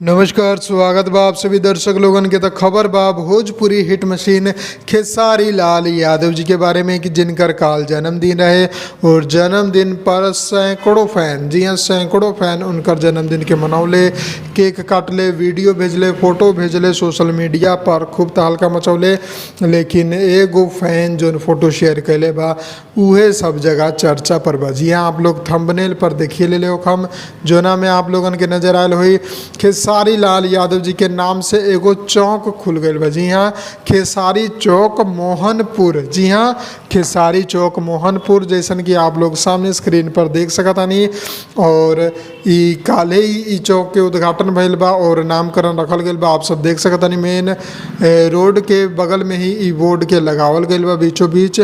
नमस्कार, स्वागत बा आप सभी दर्शक लोगन के। तो खबर बा भोजपुरी हिट मशीन खेसारी लाल यादव जी के बारे में कि जिनकर काल जन्मदिन रहे और जन्मदिन पर सैकड़ों फैन, जी हाँ सैकड़ों फैन उनकर जन्मदिन के मनौले, केक काटले, वीडियो भेजले, फोटो भेजले, सोशल मीडिया पर खूब तहलका मचौले। लेकिन एगो फैन जो फोटो शेयर कैले बा उहे सब जगह चर्चा पर बा। जी हाँ, आप लोग थंबनेल पर देखिए ले हम जोना में आप लोगन के नजर आयल हुई खेसारी लाल यादव जी के नाम से एगो चौक खुल गई बा। जी हाँ, खेसारी चौक मोहनपुर। जी हाँ, खेसारी चौक मोहनपुर जैसन कि आप लोग सामने स्क्रीन पर देख सकतानी। और ई काले ही चौक के उद्घाटन भइल बा और नामकरण रखल गइल बा। आप सब देख सकतानी मेन रोड के बगल में ही ई बोर्ड के लगावल गइल बा बीचों बीच।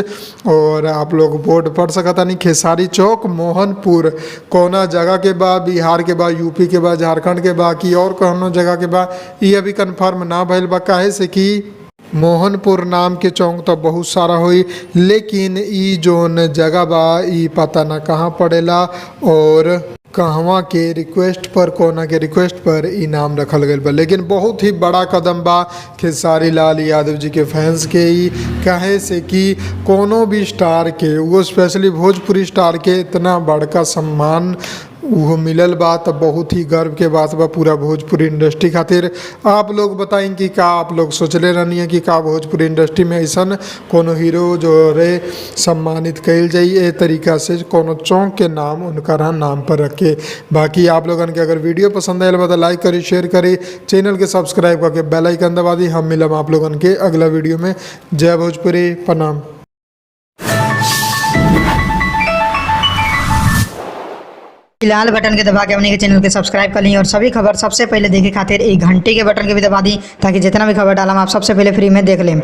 और आप लोग बोर्ड पढ़ सकतानी खेसारी चौक मोहनपुर कौना जगह के बा, बिहार के बा, यूपी के बा, झारखंड के बा कि और कौनो जगह के बा ये अभी कंफर्म ना भइल बा। काहे से कि मोहनपुर नाम के चौक तो बहुत सारा हुई, लेकिन ई जोन जगह बा ई पता ना कहाँ पड़ेला और कहवा के रिक्वेस्ट पर, कोना के रिक्वेस्ट पर ई नाम रखल गइल बा। लेकिन बहुत ही बड़ा कदम बा खेसारी लाल यादव जी के फैंस के ई। काहे से कि कोनो भी स्टार के, वो स्पेशली भोजपुरी स्टार के इतना बड़का सम्मान वो मिलल बा तो बहुत ही गर्व के बात बा पूरा भोजपुरी इंडस्ट्री खातिर। आप लोग बताएं कि का आप लोग सोचले रहनी है कि का भोजपुरी इंडस्ट्री में ऐसा कोनो हीरो जो रे सम्मानित कैल जाई ए तरीका से कोनो चौक के नाम उनका नाम पर रखे। बाकी आप लोगन के अगर वीडियो पसंद आयल बा तो लाइक करी, शेयर करी, चैनल के सब्सक्राइब करके बेल आइकन दबा दी। हम मिलम आप लोगन के अगला वीडियो में। जय भोजपुरी, प्रणाम। लाल बटन के दबा के अपने के चैनल के सब्सक्राइब कर ली और सभी खबर सबसे पहले देखे खातिर एक घंटे के बटन के भी दबा दी ताकि जितना भी खबर डालम आप सबसे पहले फ्री में देख लें।